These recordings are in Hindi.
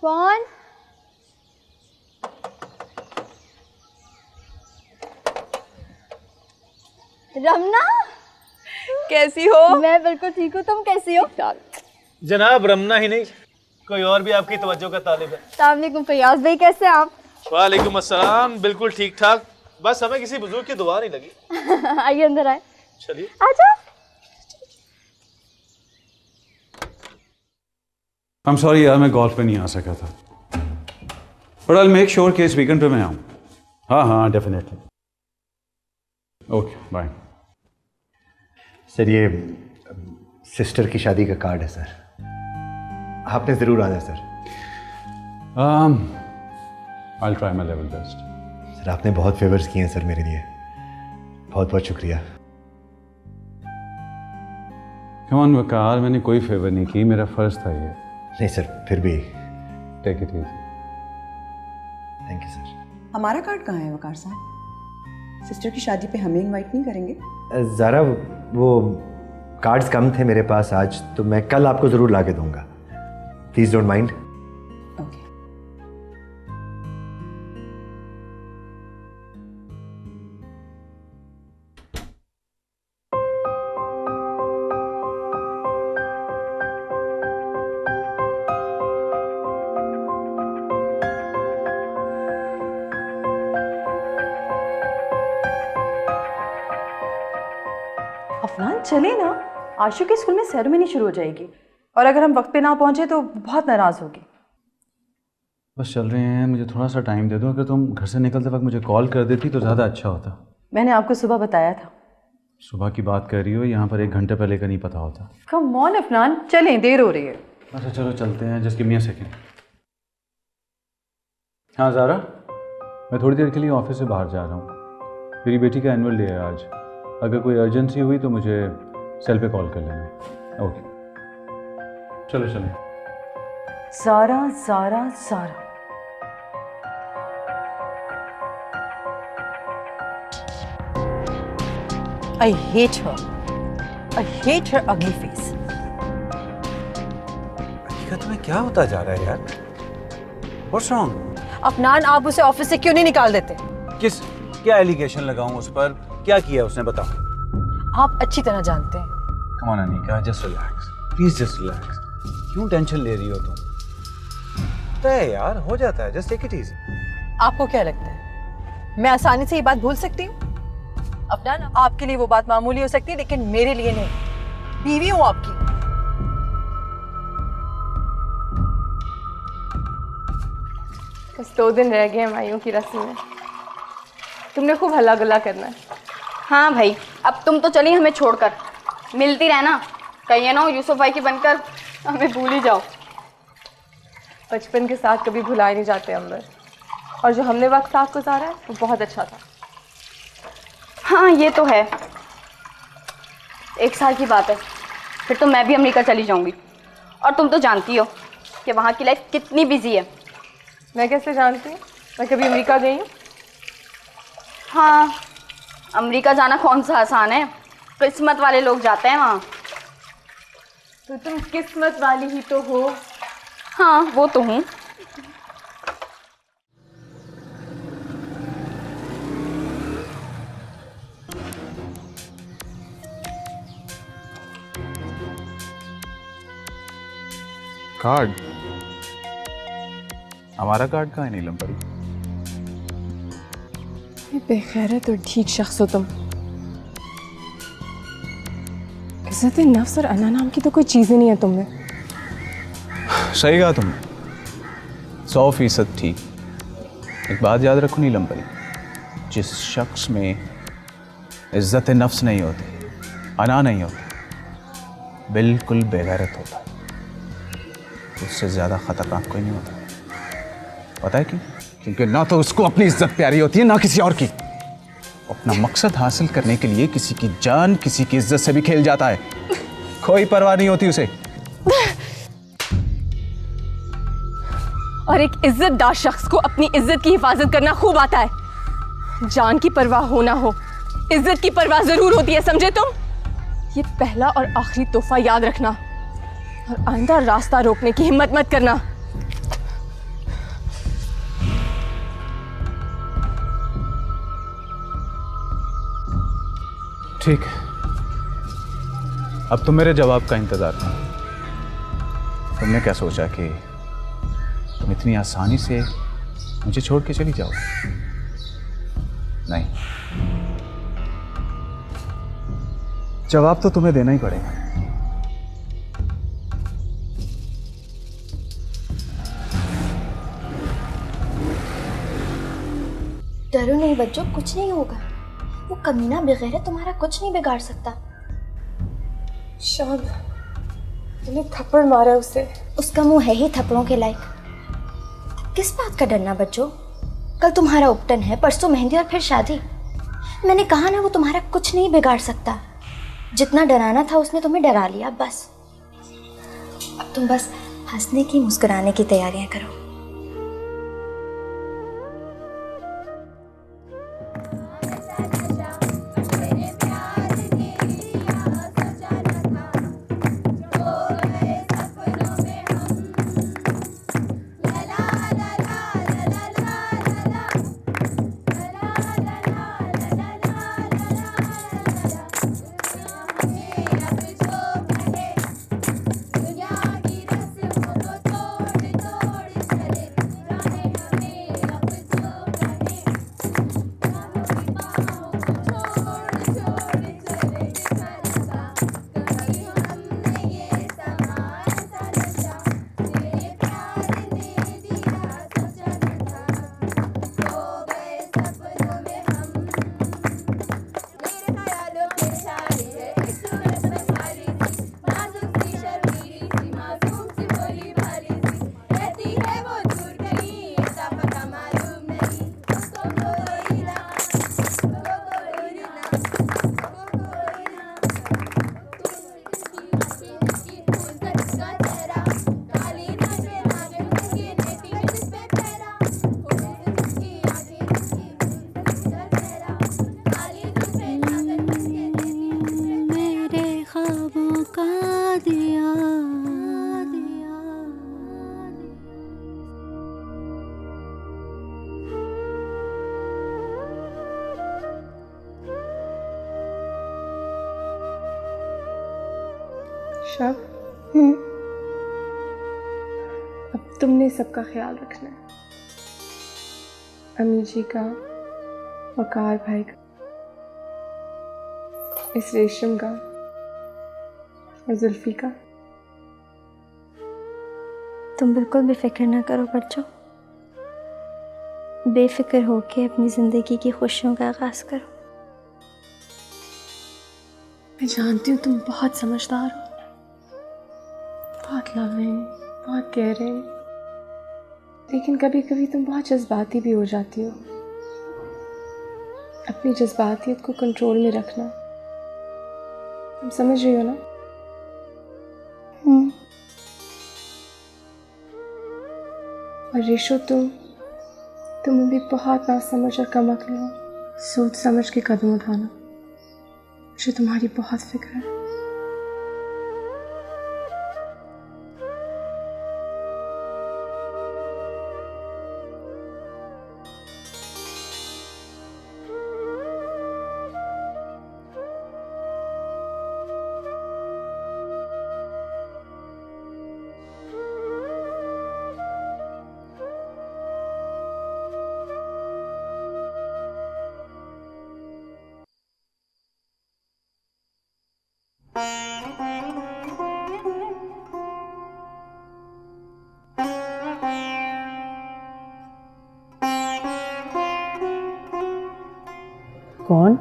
कौन? रमना, कैसी हो? मैं बिल्कुल ठीक हूँ, तुम कैसी हो? जनाब रमना ही नहीं, कोई और भी आपकी तवज्जो का तालिब है। अस्सलाम वालेकुम फैयाज भाई, कैसे हैं आप? वालेकुम अस्सलाम, बिल्कुल ठीक ठाक। बस हमें किसी बुजुर्ग की दुआ नहीं लगी। आइए अंदर आए। चलिए। आजा। I'm sorry यार, मैं गोल्फ पे नहीं आ सका था, बट I'll make sure कि इस वीकेंड पे मैं आऊँ। हाँ डेफिनेटली। Okay bye. सर ये सिस्टर की शादी का कार्ड है सर, आपने ज़रूर आना है sir. I'll try my level best। Sir आपने बहुत फेवर्स किए हैं सर मेरे लिए, बहुत बहुत शुक्रिया। Come on वकार, मैंने कोई फेवर नहीं की, मेरा फर्ज था ये। नहीं सर, फिर भी take it easy. Thank you sir. हमारा कार्ड कहाँ है वकार साहब? सिस्टर की शादी पे हमें इनवाइट नहीं करेंगे? ज़रा वो कार्ड्स कम थे मेरे पास आज, तो मैं कल आपको ज़रूर ला के दूँगा। Please don't mind. Okay. Afnan चले ना, आशु के स्कूल में सेरेमनी शुरू हो जाएगी और अगर हम वक्त पे ना पहुंचे तो बहुत नाराज होगी। बस चल रहे हैं, मुझे थोड़ा सा टाइम दे दो। अगर तुम घर से निकलते वक्त मुझे कॉल कर देती तो ज़्यादा अच्छा होता। मैंने आपको सुबह बताया था। सुबह की बात कर रही हो, यहाँ पर 1 घंटे पहले का नहीं पता होता। कम ऑन अफनान, चलें, देर हो रही है। अच्छा चलो चलते हैं, just give me a second. हाँ ज़ारा, मैं थोड़ी देर के लिए ऑफिस से बाहर जा रहा हूँ। मेरी बेटी का एनुअल डे है आज, अगर कोई अर्जेंसी हुई तो मुझे सेल पे कॉल कर लेना। ओके चलो चलें। Zaara Zaara Zaara, I hate her. I hate her ugly face. हकीकत में क्या होता जा रहा है यार? What's wrong? अफनान, आप उसे ऑफिस से क्यों नहीं निकाल देते? क्या एलिगेशन लगाऊं उस पर? क्या किया उसने, बताओ। आप अच्छी तरह जानते हैं। Come on Anika, just relax. Please just relax. क्यों टेंशन ले रही हो तुम? होता है यार, हो जाता है, just take it easy. आपको क्या लगता है मैं आसानी से ये बात भूल सकती हूँ? अफनान, आपके लिए वो बात मामूली हो सकती है लेकिन मेरे लिए नहीं। बीवी हूँ आपकी। बस 2 दिन रह गए माइयों की रस्म में, तुमने खूब हल्ला गुल्ला करना है। हाँ भाई, अब तुम तो चली हमें छोड़कर, मिलती रहना, कहिए ना यूसुफ भाई की बनकर हमें भूल ही जाओ। बचपन के साथ कभी भुलाए नहीं जाते अंबर, और जो हमने वक्त साथ गुजारा है वो बहुत अच्छा था। हाँ ये तो है, 1 साल की बात है, फिर तो मैं भी अमेरिका चली जाऊंगी। और तुम तो जानती हो कि वहाँ की लाइफ कितनी बिजी है। मैं कैसे जानती हूँ? मैं कभी अमेरिका गई हूँ? हाँ, अमेरिका जाना कौन सा आसान है, किस्मत वाले लोग जाते हैं वहाँ। तो तुम किस्मत वाली ही तो हो। हाँ वो तो हूँ। कार्ड? हमारा कार्ड कहाँ है नीलम परी? बेखैरत और ठीक शख्स हो तुम। इज्जत नफ्स और अना नाम की तो कोई चीज़ ही नहीं है तुमने। सही कहा तुमने, 100% ठीक। एक बात याद रखो नीलम परी, जिस शख्स में इज्जत नफ्स नहीं होती, अना नहीं होती, बिल्कुल बेगैरत होता है, उससे ज़्यादा ख़तरनाक कोई नहीं होता। पता है क्यों? क्योंकि ना तो उसको अपनी इज्जत प्यारी होती है ना किसी और की। अपना मकसद हासिल करने के लिए किसी की जान, किसी की इज्जत से भी खेल जाता है, कोई परवाह नहीं होती उसे। और एक इज्जतदार शख्स को अपनी इज्जत की हिफाजत करना खूब आता है। जान की परवाह हो ना हो, इज्जत की परवाह जरूर होती है, समझे तुम? ये पहला और आखिरी तोहफा याद रखना, और आइंदा रास्ता रोकने की हिम्मत मत करना। ठीक है, अब तुम मेरे जवाब का इंतजार करो। तुमने क्या सोचा कि तुम इतनी आसानी से मुझे छोड़ के चली जाओ? नहीं, जवाब तो तुम्हें देना ही पड़ेगा। डरो नहीं बच्चों, कुछ नहीं होगा। वो कमीना बगैर तुम्हारा कुछ नहीं बिगाड़ सकता। शान, तुमने थप्पड़ मारा उसे। उसका मुंह है ही थप्पड़ों के लायक। किस बात का डरना बच्चों? कल तुम्हारा उपटन है, परसों मेहंदी और फिर शादी। मैंने कहा ना, वो तुम्हारा कुछ नहीं बिगाड़ सकता। जितना डराना था उसने तुम्हें डरा लिया, बस। अब तुम बस हंसने की, मुस्कुराने की तैयारियां करो। शब, अब तुमने सबका ख्याल रखना है। अम्मी जी का, वकार भाई का, इस रेशम का और जुल्फी का। तुम बिल्कुल भी फिक्र ना करो बच्चों। बेफिक्र होके अपनी ज़िंदगी की खुशियों का आगाज़ करो। मैं जानती हूँ तुम बहुत समझदार हो, बहुत लविंग, बहुत केयरिंग, लेकिन कभी कभी तुम बहुत जज्बाती भी हो जाती हो। अपनी जज्बातियत को कंट्रोल में रखना। तुम समझ रही हो ना? और रिशो, तुम भी बहुत नासमझ और कमअक्ल हो। सोच समझ के कदम उठाना। मुझे तुम्हारी बहुत फिक्र है। कौन?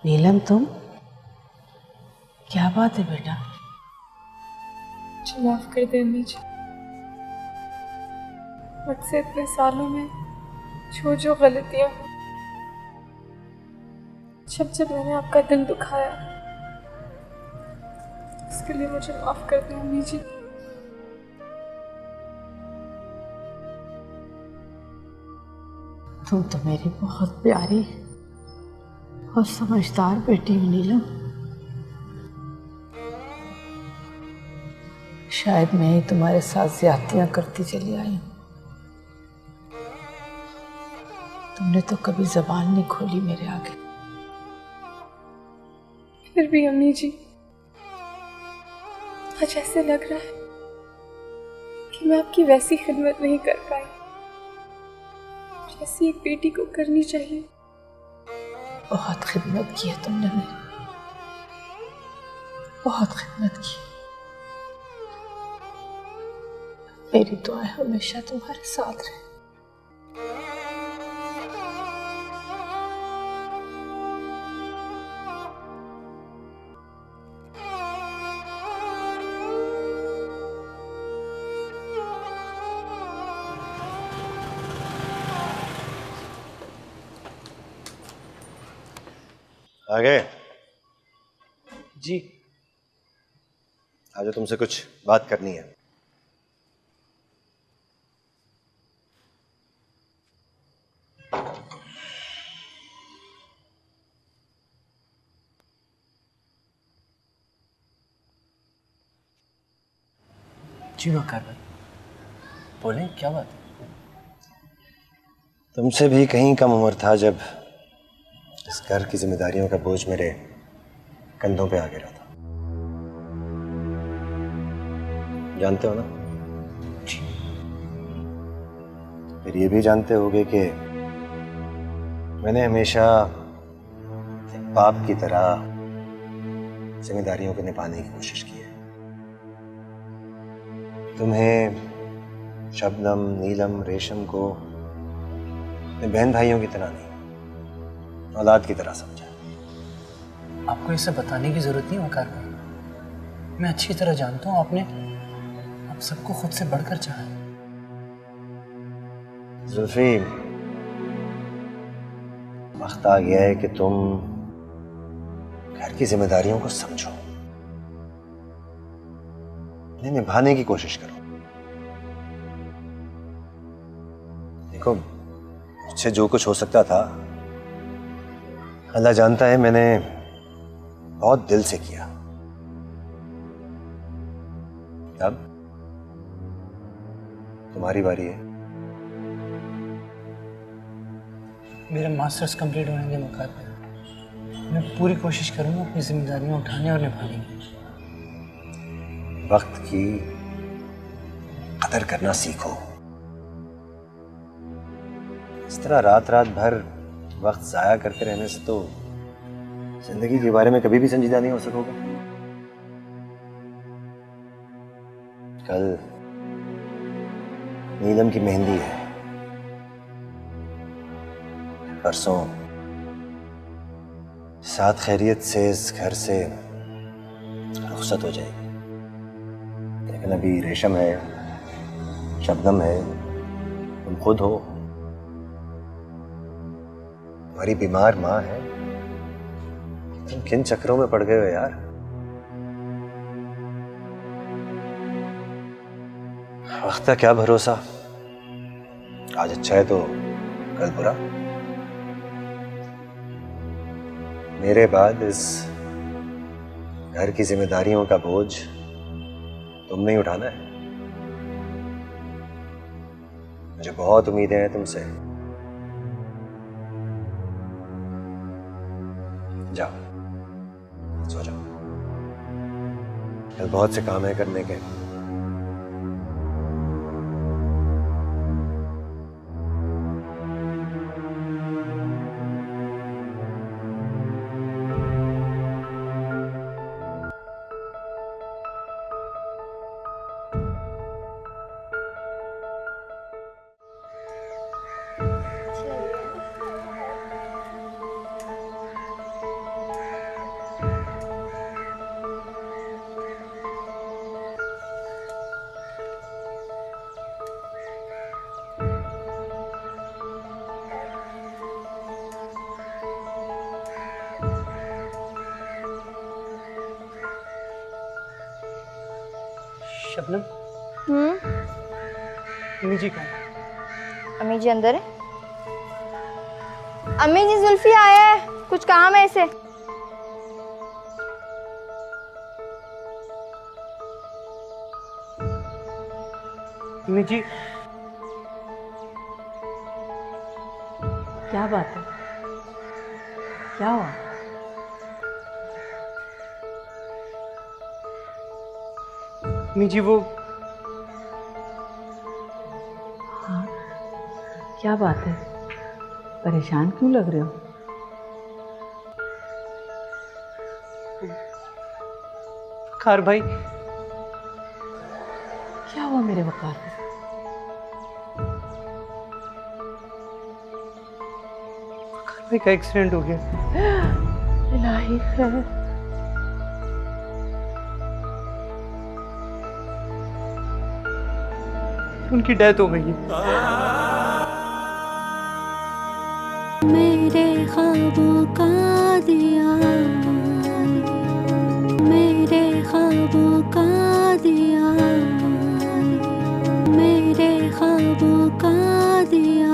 नीलम, तुम? क्या बात है बेटा? मुझे माफ कर दे अम्मी जी। मुझसे इतने सालों में जो गलतियां हुई, जब मैंने आपका दिल दुखाया, इसके लिए मुझे माफ कर दे अम्मी जी। तुम तो मेरी बहुत प्यारी और समझदार बेटी हो नीलम। शायद मैं ही तुम्हारे साथ ज्यादतियां करती चली आई हूं। तुमने तो कभी जबान नहीं खोली मेरे आगे। फिर भी अम्मी जी, आज ऐसे लग रहा है कि मैं आपकी वैसी खिदमत नहीं कर पाई जैसी एक बेटी को करनी चाहिए। बहुत खिदमत की है तुमने मेरी, बहुत खिदमत की। मेरी दुआएं हमेशा तुम्हारे साथ रहे। आ गए? जी। आज तुमसे कुछ बात करनी है। जी वकार भाई, बोलें क्या बात है? तुमसे भी कहीं कम उम्र था जब इस घर की जिम्मेदारियों का बोझ मेरे कंधों पे आ गिरा था। जानते हो ना? जी। फिर ये भी जानते होगे कि मैंने हमेशा एक बाप की तरह जिम्मेदारियों को निभाने की कोशिश की है। तुम्हें, शबनम, नीलम, रेशम को अपने बहन भाइयों की तरह नहीं, औलाद की तरह समझा। आपको इसे बताने की जरूरत नहीं वकार भाई, मैं अच्छी तरह जानता हूँ आपने आप सबको खुद से बढ़कर चाहा है। जुल्फी, वक्त आ गया है कि तुम घर की जिम्मेदारियों को समझो, इन्हें निभाने की कोशिश करो। देखो, मुझसे जो कुछ हो सकता था अल्लाह जानता है मैंने बहुत दिल से किया। अब तुम्हारी बारी है। मेरा मास्टर्स कंप्लीट होने के मौका पे मैं पूरी कोशिश करूंगा अपनी जिम्मेदारियां उठाने और निभाने की। वक्त की कदर करना सीखो। इस तरह रात रात भर वक्त जाया करते रहने से तो जिंदगी के बारे में कभी भी संजीदा नहीं हो सकोगे। कल नीलम की मेहंदी है, परसों साथ खैरियत से इस घर से रुखसत हो जाएगी। लेकिन अभी रेशम है, शबनम है, तुम खुद हो, तुम्हारी बीमार माँ है। तुम किन चक्रों में पड़ गए हो यार? वक्त का क्या भरोसा, आज अच्छा है तो कल बुरा। मेरे बाद इस घर की जिम्मेदारियों का बोझ तुमने ही उठाना है। मुझे बहुत उम्मीदें हैं तुमसे। जाओ, सो जाओ, कल बहुत से काम है करने के। शबनम, अम्मी जी कहाँ? अम्मी जी अंदर है। अम्मी जी, जुल्फी आया है, कुछ काम है इसे। अम्मी जी, क्या बात है? क्या हुआ? अम्मी जी वो क्या बात है? परेशान क्यों लग रहे हो? वकार भाई, क्या हुआ मेरे वकार को? वकार भाई का एक्सीडेंट हो गया। इलाही खैर। उनकी डेथ हो गई है। मेरे ख्वाबों का दिया, मेरे ख्वाबों का दिया, मेरे ख्वाबों का दिया।